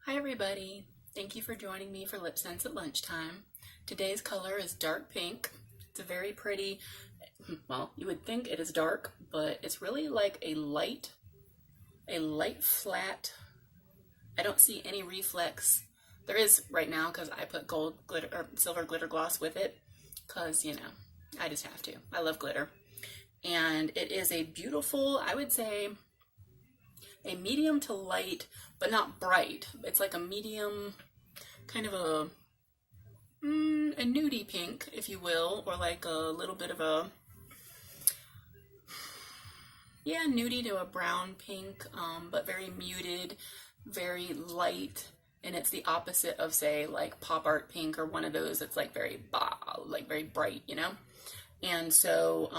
Hi everybody, thank you for joining me for LipSense at lunchtime. Today's color is dark pink. It's a very pretty, well, you would think it is dark, but it's really like a light flat. I don't see any reflex. There is right now because I put gold glitter or silver glitter gloss with it because, I just have to. I love glitter. And it is a beautiful, I would say, a medium to light, but not bright. It's like a medium, kind of a nudie pink, if you will, or like a little bit of a, yeah, nudie to a brown pink, but very muted, very light, and it's the opposite of, say, like pop art pink or one of those that's like very, very bright, And so,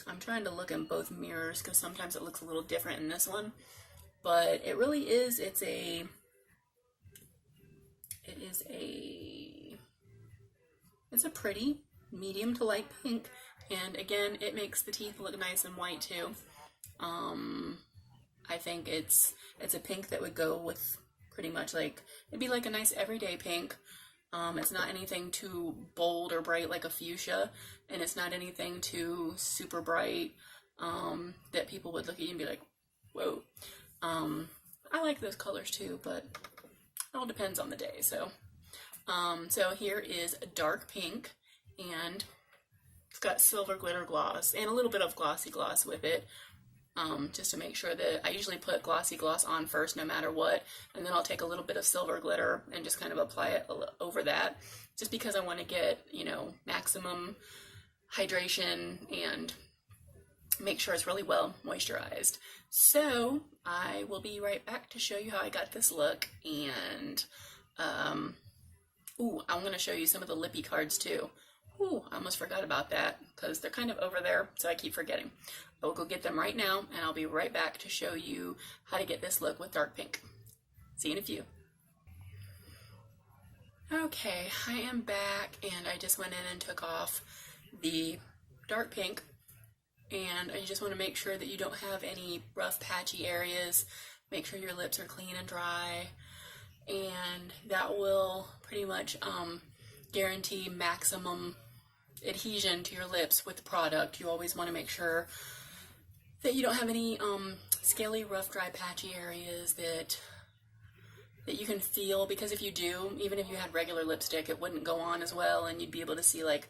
I'm trying to look in both mirrors because sometimes it looks a little different in this one, but it really is, it's a pretty medium to light pink, and again, it makes the teeth look nice and white too. I think it's a pink that would go with pretty much like, it'd be like a nice everyday pink. It's not anything too bold or bright like a fuchsia, and it's not anything too super bright that people would look at you and be like, whoa. I like those colors too, but it all depends on the day. So here is a dark pink, and it's got silver glitter gloss and a little bit of glossy gloss with it. Just to make sure that I usually put glossy gloss on first no matter what, and then I'll take a little bit of silver glitter and just kind of apply it over that, just because I want to get, maximum hydration and make sure it's really well moisturized. So I will be right back to show you how I got this look, and I'm going to show you some of the lippy cards too. I almost forgot about that because they're kind of over there, so I keep forgetting. I will go get them right now, and I'll be right back to show you how to get this look with dark pink. See you in a few. Okay, I am back, and I just went in and took off the dark pink, and I just want to make sure that you don't have any rough patchy areas. Make sure your lips are clean and dry, and that will pretty much guarantee maximum adhesion to your lips with the product. You always want to make sure that you don't have any scaly, rough, dry, patchy areas that you can feel, because if you do, even if you had regular lipstick, it wouldn't go on as well, and you'd be able to see, like,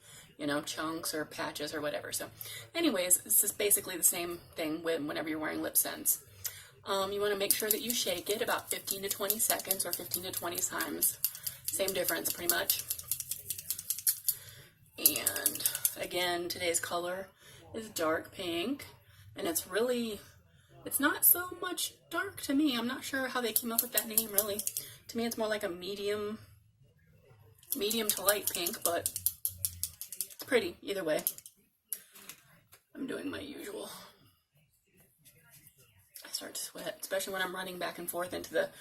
chunks or patches or whatever. So anyways, this is basically the same thing whenever you're wearing LipSense. You want to make sure that you shake it about 15 to 20 seconds or 15 to 20 times. Same difference, pretty much. And again, today's color is dark pink, and it's not so much dark to me. I'm not sure how they came up with that name, really. To me, it's more like a medium to light pink, but it's pretty either way. I'm doing my usual. I start to sweat, especially when I'm running back and forth into the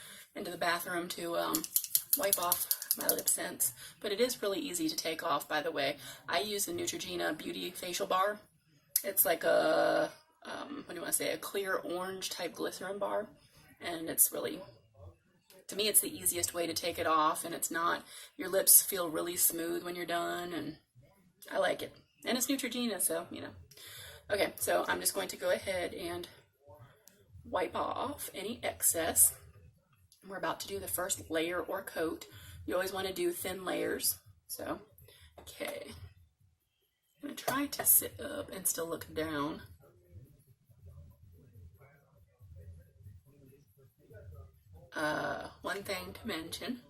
bathroom to wipe off my LipSense. But it is really easy to take off, by the way. I use the Neutrogena Beauty Facial Bar. It's like a a clear orange type glycerin bar, and it's really, to me, it's the easiest way to take it off, and it's not, your lips feel really smooth when you're done, and I like it. And it's Neutrogena, so, Okay, so I'm just going to go ahead and wipe off any excess. We're about to do the first layer or coat. You always want to do thin layers. So, okay. I'm going to try to sit up and still look down. One thing to mention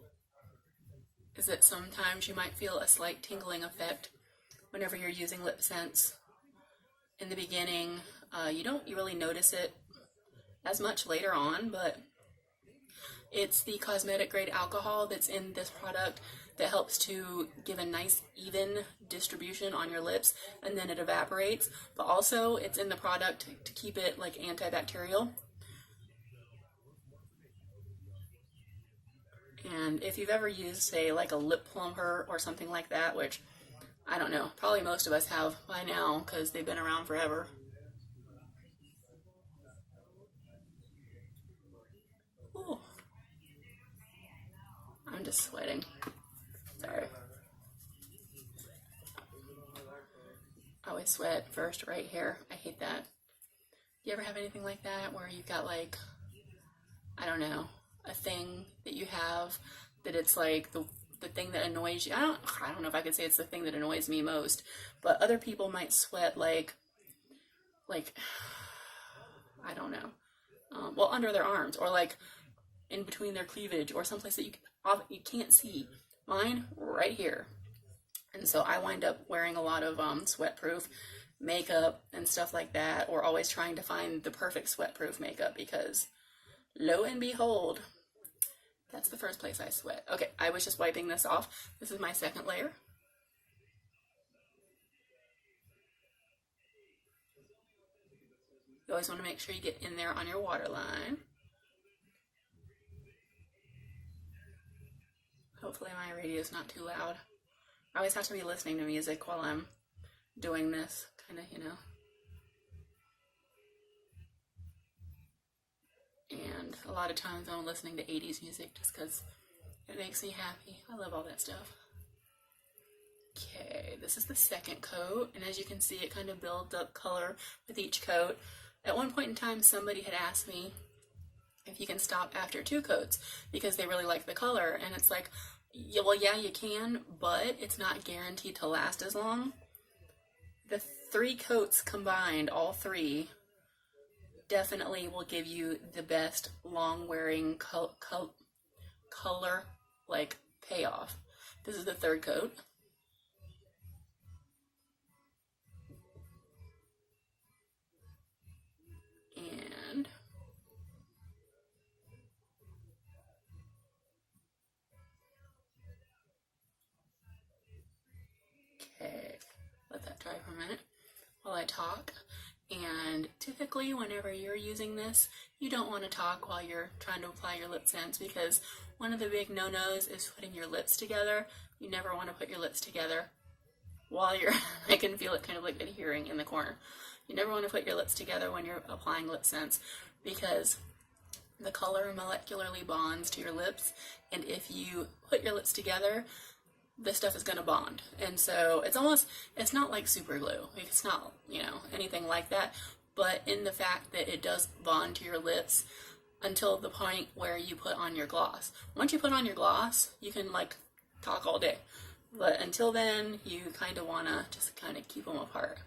is that sometimes you might feel a slight tingling effect whenever you're using LipSense. In the beginning, you don't really notice it as much later on, but it's the cosmetic grade alcohol that's in this product that helps to give a nice even distribution on your lips, and then it evaporates. But also it's in the product to keep it like antibacterial. And if you've ever used, say, like a lip plumper or something like that, which I don't know, probably most of us have by now because they've been around forever. is sweating. Sorry. I always sweat first right here. I hate that. You ever have anything like that where you've got like, I don't know, a thing that you have that it's like the thing that annoys you? I don't know if I could say it's the thing that annoys me most, but other people might sweat like I don't know, well, under their arms, or like in between their cleavage, or someplace that you can't see. Mine right here. And so I wind up wearing a lot of sweat-proof makeup and stuff like that, or always trying to find the perfect sweat-proof makeup, because lo and behold, that's the first place I sweat. Okay, I was just wiping this off. This is my second layer. You always want to make sure you get in there on your waterline. Hopefully my radio is not too loud. I always have to be listening to music while I'm doing this, kind of, you know. And a lot of times I'm listening to 80s music just because it makes me happy. I love all that stuff. Okay, this is the second coat, and as you can see, it kind of builds up color with each coat. At one point in time, somebody had asked me if you can stop after 2 coats because they really like the color, and it's like, yeah, well, yeah, you can, but it's not guaranteed to last as long. The 3 coats combined, all 3, definitely will give you the best long-wearing color, like, payoff. This is the 3rd coat. And okay, let that dry for a minute while I talk. And typically whenever you're using this, you don't want to talk while you're trying to apply your LipSense, because one of the big no-nos is putting your lips together. You never want to put your lips together while you're, I can feel it kind of like adhering in the corner. You never want to put your lips together when you're applying LipSense, because the color molecularly bonds to your lips, and if you put your lips together, this stuff is going to bond. And so it's not like super glue. It's not, you know, anything like that, but in the fact that it does bond to your lips until the point where you put on your gloss. Once you put on your gloss, you can like talk all day. But until then, you kind of want to just kind of keep them apart.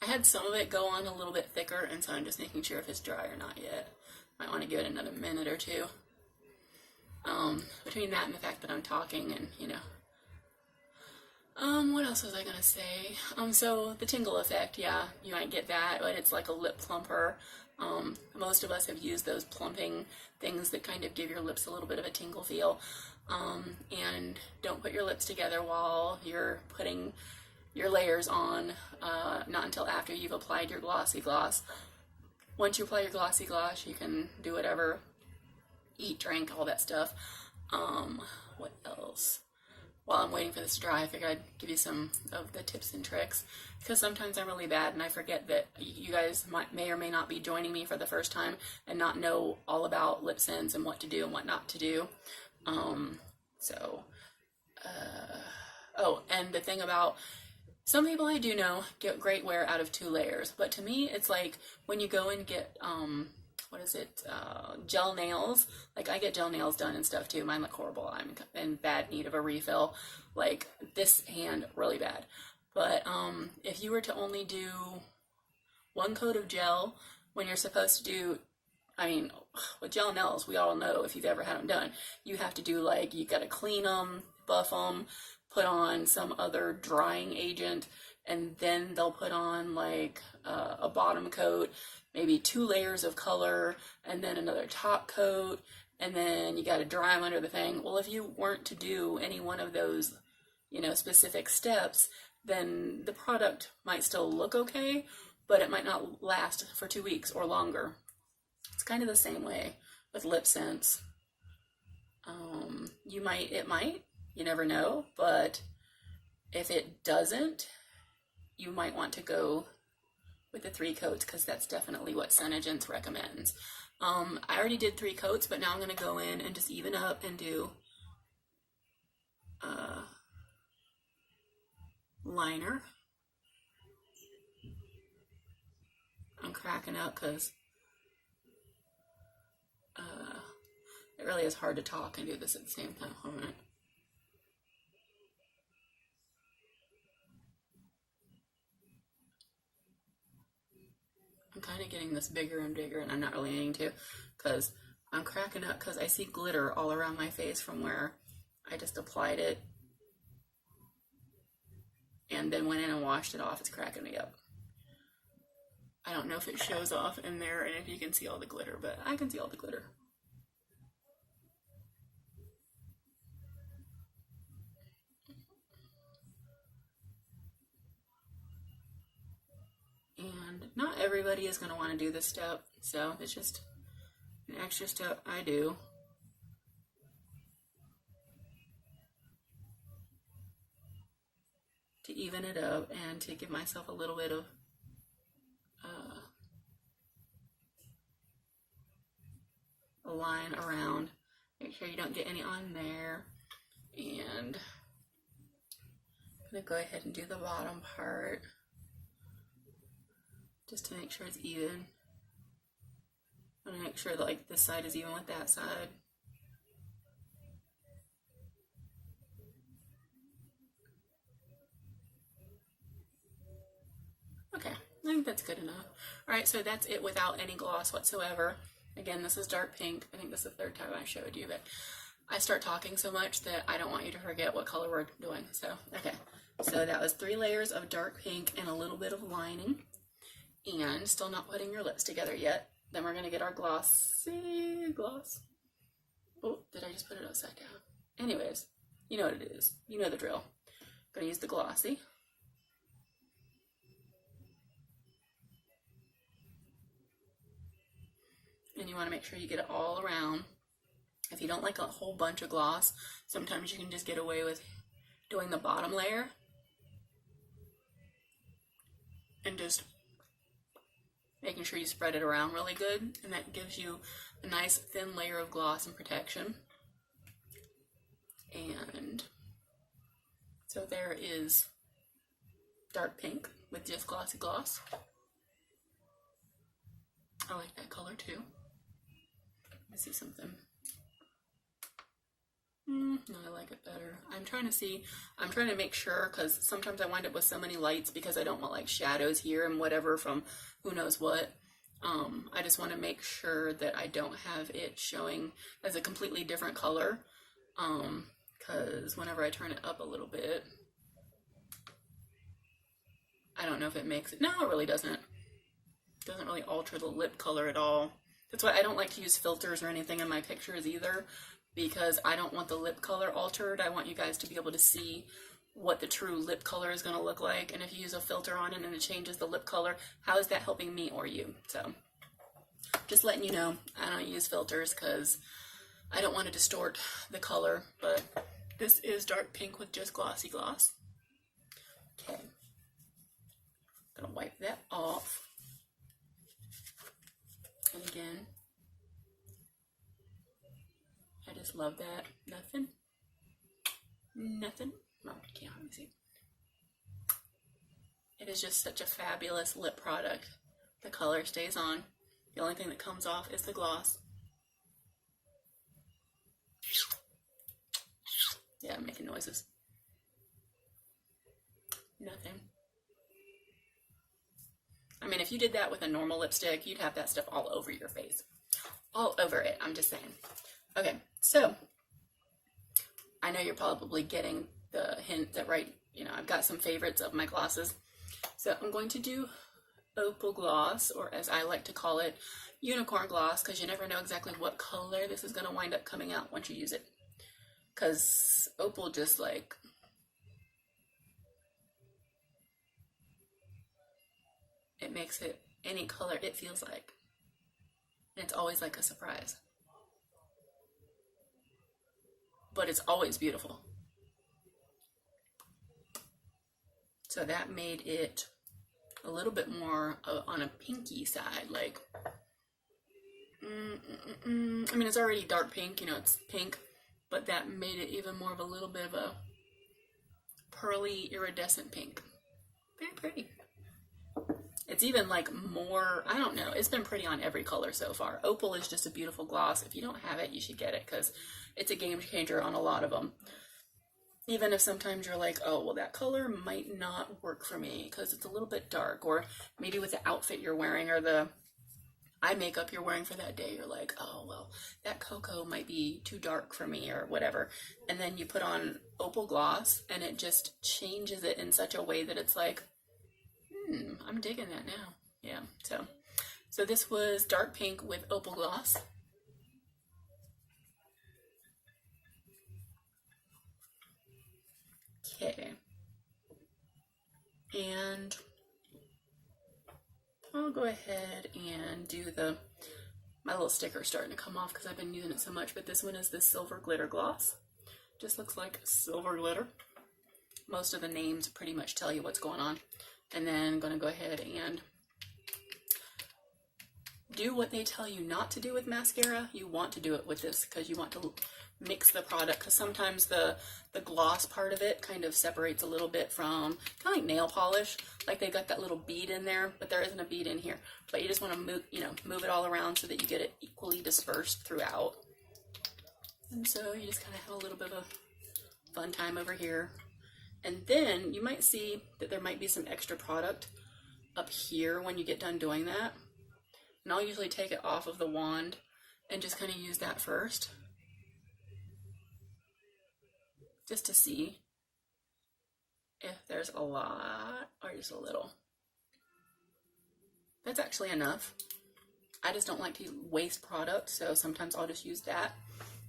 I had some of it go on a little bit thicker, and so I'm just making sure if it's dry or not yet. Might want to give it another minute or 2. Between that and the fact that I'm talking, and, you know. What else was I gonna say? So the tingle effect, yeah, you might get that, but it's like a lip plumper. Most of us have used those plumping things that kind of give your lips a little bit of a tingle feel. And don't put your lips together while you're putting your layers on, not until after you've applied your glossy gloss. Once you apply your glossy gloss, you can do whatever, eat, drink, all that stuff. What else? While I'm waiting for this to dry, I figured I'd give you some of the tips and tricks, because sometimes I'm really bad and I forget that you guys may or may not be joining me for the first time and not know all about LipSense and what to do and what not to do. Oh, and the thing about some people I do know get great wear out of 2 layers, but to me it's like when you go and get gel nails. Like, I get gel nails done and stuff too. Mine look horrible. I'm in bad need of a refill. Like, this hand, really bad. But if you were to only do 1 coat of gel when you're supposed to do, I mean, with gel nails, we all know, if you've ever had them done, you have to do, like, you gotta clean them, buff them, put on some other drying agent, and then they'll put on like a bottom coat, maybe 2 layers of color, and then another top coat, and then you got to dry them under the thing. Well, if you weren't to do any one of those, you know, specific steps, then the product might still look okay, but it might not last for 2 weeks or longer. It's kind of the same way with LipSense. It might, you never know, but if it doesn't, you might want to go with the 3 coats because that's definitely what SeneGence recommends. I already did 3 coats, but now I'm going to go in and just even up and do liner. I'm cracking up because it really is hard to talk and do this at the same time. Hold on. I'm kind of getting this bigger and bigger, and I'm not really needing to because I'm cracking up because I see glitter all around my face from where I just applied it and then went in and washed it off. It's cracking me up. I don't know if it shows off in there and if you can see all the glitter, but I can see all the glitter. And not everybody is going to want to do this step, so it's just an extra step I do. To even it up and to give myself a little bit of a line around. Make sure you don't get any on there. And I'm going to go ahead and do the bottom part just to make sure it's even. I'm going to make sure that like this side is even with that side. Okay, I think that's good enough. Alright, so that's it without any gloss whatsoever. Again, this is dark pink. I think this is the 3rd time I showed you, but I start talking so much that I don't want you to forget what color we're doing. So, okay. So that was 3 layers of dark pink and a little bit of lining. And still not putting your lips together yet. Then we're going to get our glossy gloss. Oh, did I just put it upside down? Anyways, you know what it is. You know the drill. I'm going to use the glossy. And you want to make sure you get it all around. If you don't like a whole bunch of gloss, sometimes you can just get away with doing the bottom layer and just making sure you spread it around really good, and that gives you a nice thin layer of gloss and protection. And so there is dark pink with just glossy gloss. I like that color too. I see something. No, I like it better. I'm trying to make sure, because sometimes I wind up with so many lights because I don't want like shadows here and whatever from who knows what. I just want to make sure that I don't have it showing as a completely different color. Because whenever I turn it up a little bit, I don't know if it makes it. No, it really doesn't. It doesn't really alter the lip color at all. That's why I don't like to use filters or anything in my pictures either, because I don't want the lip color altered. I want you guys to be able to see what the true lip color is going to look like. And if you use a filter on it and it changes the lip color, how is that helping me or you? So just letting you know, I don't use filters because I don't want to distort the color, but this is dark pink with just glossy gloss. Okay, I'm going to wipe that off. And again, I just love that. Nothing. No, you can't really see. It is just such a fabulous lip product. The color stays on. The only thing that comes off is the gloss. Yeah, I'm making noises. Nothing. I mean, if you did that with a normal lipstick, you'd have that stuff all over your face. All over it, I'm just saying. Okay, so I know you're probably getting the hint that, right, I've got some favorites of my glosses. So I'm going to do Opal Gloss, or as I like to call it, Unicorn Gloss, because you never know exactly what color this is going to wind up coming out once you use it. Because Opal just like... it makes it any color it feels like. And it's always like a surprise. But it's always beautiful. So that made it a little bit more on a pinky side, like, I mean, it's already dark pink, you know, it's pink, but that made it even more of a little bit of a pearly iridescent pink. Very pretty. It's even like more, I don't know, it's been pretty on every color so far. Opal is just a beautiful gloss. If you don't have it, you should get it because it's a game changer on a lot of them. Even if sometimes you're like, oh, well, that color might not work for me because it's a little bit dark, or maybe with the outfit you're wearing or the eye makeup you're wearing for that day, you're like, oh, well, that cocoa might be too dark for me or whatever. And then you put on Opal gloss and it just changes it in such a way that it's like, I'm digging that now. Yeah, so this was dark pink with Opal gloss. Okay. And I'll go ahead and do my little sticker's starting to come off because I've been using it so much, but this one is the silver glitter gloss. Just looks like silver glitter. Most of the names pretty much tell you what's going on. And then I'm going to go ahead and do what they tell you not to do with mascara. You want to do it with this because you want to mix the product, because sometimes the gloss part of it kind of separates a little bit from, kind of like nail polish, like they got that little bead in there, but there isn't a bead in here. But you just want to move it all around so that you get it equally dispersed throughout. And so you just kind of have a little bit of a fun time over here. And then you might see that there might be some extra product up here when you get done doing that. And I'll usually take it off of the wand and just kind of use that first, just to see if there's a lot or just a little. That's actually enough. I just don't like to waste product, so sometimes I'll just use that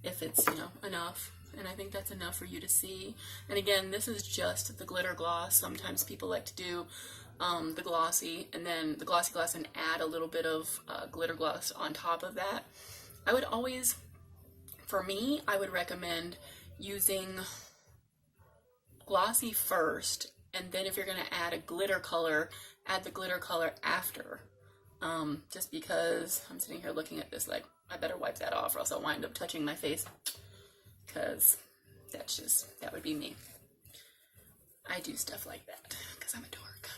if it's, enough. And I think that's enough for you to see. And again, this is just the glitter gloss. Sometimes people like to do the glossy and then the glossy gloss and add a little bit of glitter gloss on top of that. I would always, for me, I would recommend using glossy first, and then if you're going to add a glitter color, add the glitter color after. Just because I'm sitting here looking at this like, I better wipe that off or else I'll wind up touching my face, because that would be me. I do stuff like that because I'm a dork.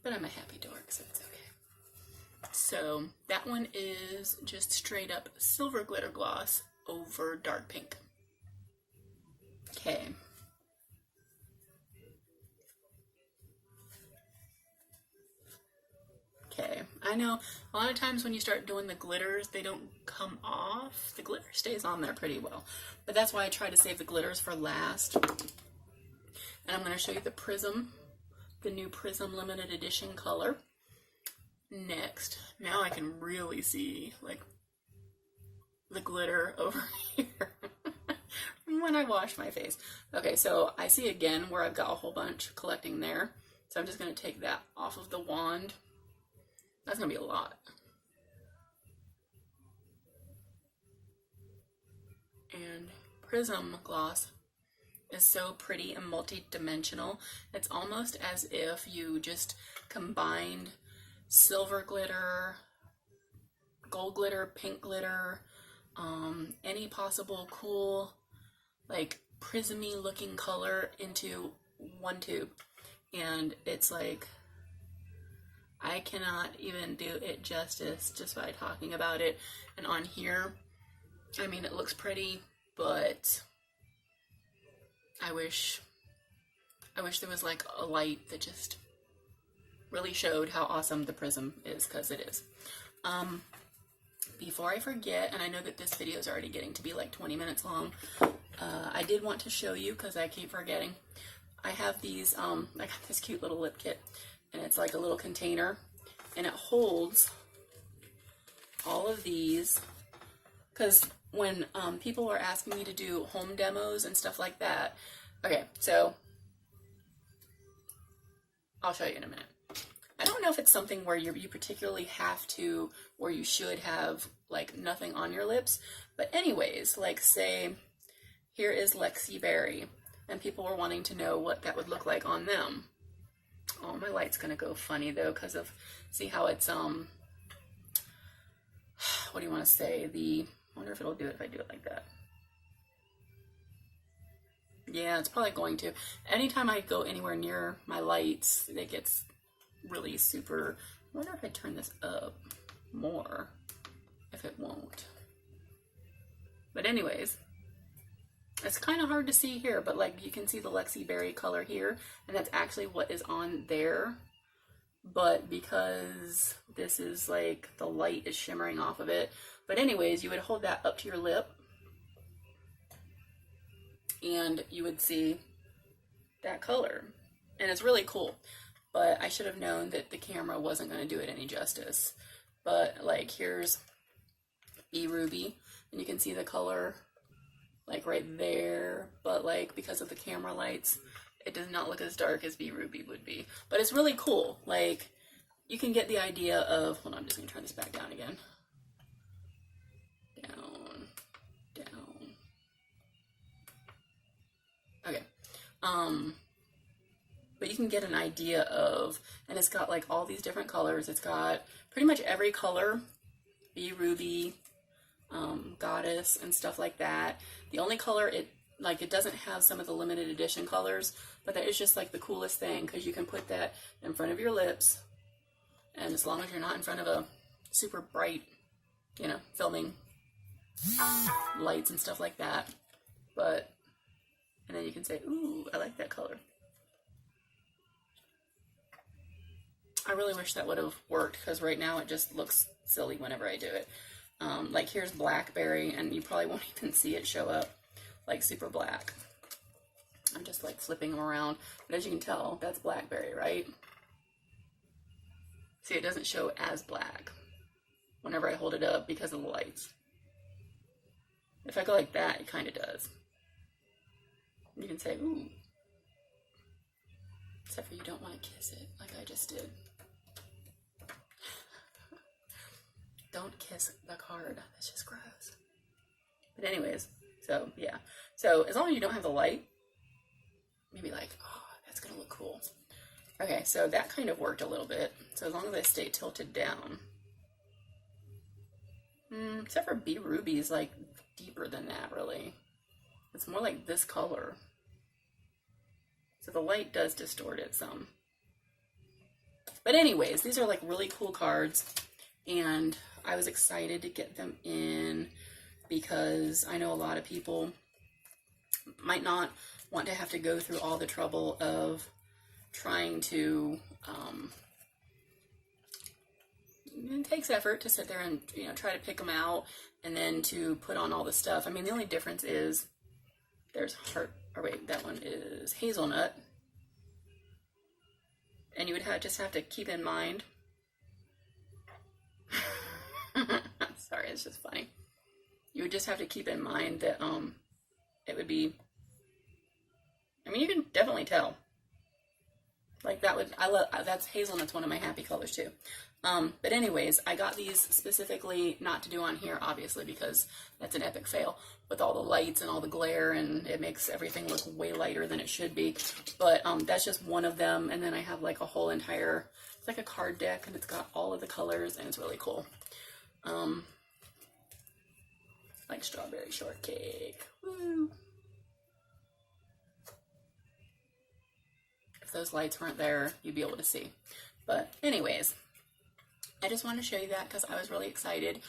But I'm a happy dork, so it's okay. So that one is just straight up silver glitter gloss over dark pink. Okay. Okay, I know a lot of times when you start doing the glitters, they don't come off. The glitter stays on there pretty well, but that's why I try to save the glitters for last. And I'm going to show you the Prism, the new Prism limited edition color next. Now I can really see like the glitter over here when I wash my face. Okay, so I see again where I've got a whole bunch collecting there, so I'm just going to take that off of the wand. That's going to be a lot. And Prism gloss is so pretty and multi-dimensional. It's almost as if you just combined silver glitter, gold glitter, pink glitter, any possible cool, like prismy looking color into one tube. And it's like, I cannot even do it justice just by talking about it. And on here, I mean, it looks pretty, but I wish there was like a light that just really showed how awesome the Prism is, because it is. Before I forget, and I know that this video is already getting to be like 20 minutes long, I did want to show you, because I keep forgetting, I have these, I got this cute little lip kit, and it's like a little container, and it holds all of these, because when people were asking me to do home demos and stuff like that, okay, so I'll show you in a minute. I don't know if it's something where you particularly have to, or you should have like nothing on your lips, but anyways, like say here is Lexi Berry, and people were wanting to know what that would look like on them. Oh, my light's gonna go funny though, because of, see how it's, what do you want to say? I wonder if it'll do it if I do it like that. Yeah, it's probably going to. Anytime I go anywhere near my lights, it gets really super. I wonder if I turn this up more, if it won't. But anyways, it's kind of hard to see here, but like you can see the Lexi Berry color here, and that's actually what is on there. But because this is like, the light is shimmering off of it. But anyways, you would hold that up to your lip, and you would see that color. And it's really cool. But I should have known that the camera wasn't going to do it any justice. But like, here's Be Ruby, and you can see the color like right there. But like, because of the camera lights, it does not look as dark as Be Ruby would be. But it's really cool. Like, you can get the idea of, hold on, I'm just going to turn this back down again. Down, down. Okay. But you can get an idea of, and it's got like all these different colors. It's got pretty much every color, Be Ruby, Goddess, and stuff like that. The only color it doesn't have some of the limited edition colors, but that is just like the coolest thing, because you can put that in front of your lips, and as long as you're not in front of a super bright, you know, filming lights and stuff like that. But, and then you can say, ooh, I like that color. I really wish that would have worked, because right now it just looks silly whenever I do it. Like, here's Blackberry, and you probably won't even see it show up like super black. I'm just like flipping them around, but as you can tell, that's Blackberry, right? See, it doesn't show as black whenever I hold it up because of the lights. If I go like that, it kind of does. You can say, ooh. Except for you don't want to kiss it like I just did. Don't kiss the card. That's just gross. But anyways, so yeah. So as long as you don't have the light, maybe like, oh, that's going to look cool. Okay, so that kind of worked a little bit. So as long as I stay tilted down. Except for Be Ruby is like deeper than that, really. It's more like this color. So the light does distort it some. But anyways, these are like really cool cards, and I was excited to get them in because I know a lot of people might not want to have to go through all the trouble of trying to, it takes effort to sit there and, you know, try to pick them out and then to put on all the stuff. I mean, the only difference is there's heart, or wait, that one is hazelnut. And you would just have to keep in mind, sorry, it's just funny. You would just have to keep in mind that it would be, I mean, you can definitely tell. Like that would, that's hazelnut's one of my happy colors too. But anyways, I got these specifically not to do on here, obviously, because that's an epic fail with all the lights and all the glare, and it makes everything look way lighter than it should be. But that's just one of them, and then I have like a whole entire, it's like a card deck, and it's got all of the colors, and it's really cool. Like strawberry shortcake. Woo! If those lights weren't there, you'd be able to see. But anyways, I just wanted to show you that because I was really excited,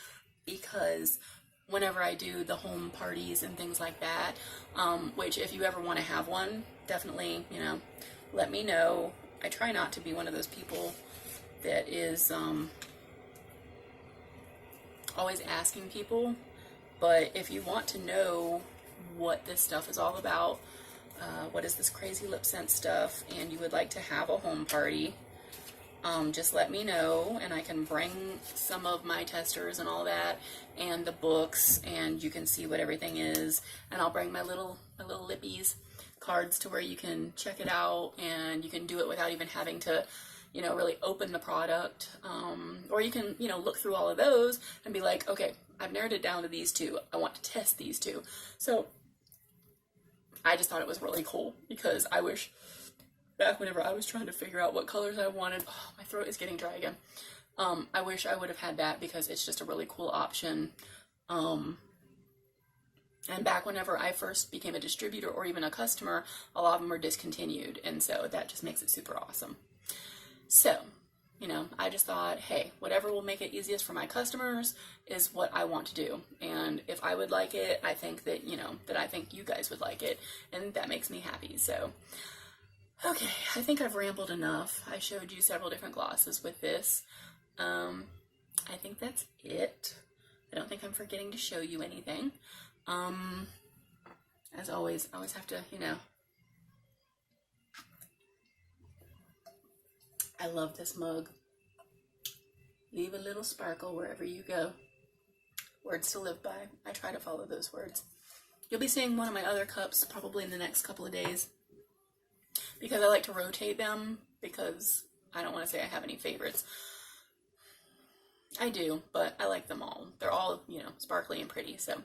because whenever I do the home parties and things like that, which if you ever want to have one, definitely, you know, let me know. I try not to be one of those people that is always asking people, but if you want to know what this stuff is all about, what is this crazy LipSense stuff, and you would like to have a home party, just let me know, and I can bring some of my testers and all that, and the books, and you can see what everything is, and I'll bring my little lippies cards to where you can check it out, and you can do it without even having to, you know, really open the product, or you can, you know, look through all of those and be like, okay, I've narrowed it down to these two. I want to test these two. So I just thought it was really cool, because I wish back whenever I was trying to figure out what colors I wanted. Oh, my throat is getting dry again. I wish I would have had that because it's just a really cool option. And back whenever I first became a distributor or even a customer, a lot of them were discontinued. And so that just makes it super awesome. So, you know, I just thought, hey, whatever will make it easiest for my customers is what I want to do. And if I would like it, I think that, you know, that I think you guys would like it. And that makes me happy. So, okay, I think I've rambled enough. I showed you several different glosses with this. I think that's it. I don't think I'm forgetting to show you anything. As always, I always have to, you know, I love this mug. Leave a little sparkle wherever you go. Words to live by. I try to follow those words. You'll be seeing one of my other cups probably in the next couple of days because I like to rotate them because I don't want to say I have any favorites. I do, but I like them all. They're all, you know, sparkly and pretty. So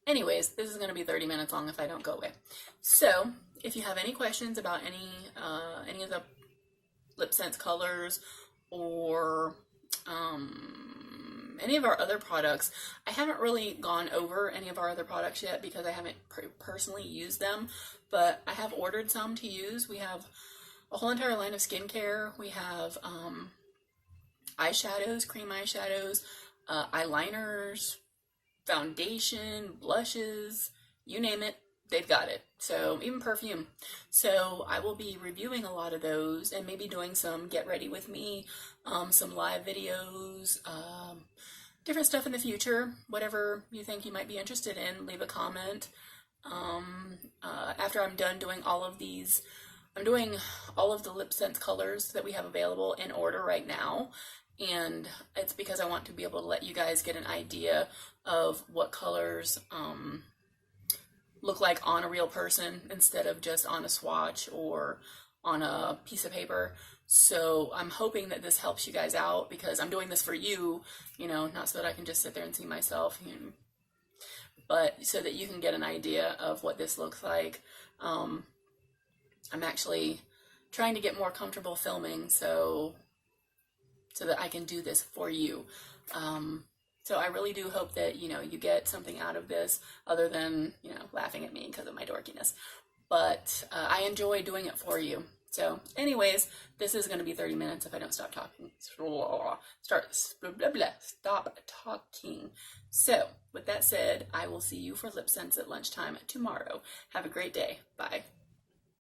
anyways, this is going to be 30 minutes long if I don't go away. So if you have any questions about any of the LipSense colors or any of our other products, I haven't really gone over any of our other products yet because I haven't personally used them, but I have ordered some to use. We have a whole entire line of skincare. We have eyeshadows, cream eyeshadows, eyeliners, foundation, blushes, you name it, they've got it. So even perfume. So I will be reviewing a lot of those and maybe doing some get ready with me, some live videos, different stuff in the future. Whatever you think you might be interested in, leave a comment. After I'm done doing all of these, I'm doing all of the LipSense colors that we have available in order right now. And it's because I want to be able to let you guys get an idea of what colors look like on a real person instead of just on a swatch or on a piece of paper. So I'm hoping that this helps you guys out because I'm doing this for you, you know, not so that I can just sit there and see myself, you know, but so that you can get an idea of what this looks like. I'm actually trying to get more comfortable filming so that I can do this for you. So I really do hope that, you know, you get something out of this other than, you know, laughing at me because of my dorkiness. But I enjoy doing it for you. So anyways, this is going to be 30 minutes if I don't stop talking. Stop talking. So with that said, I will see you for LipSense at lunchtime tomorrow. Have a great day. Bye.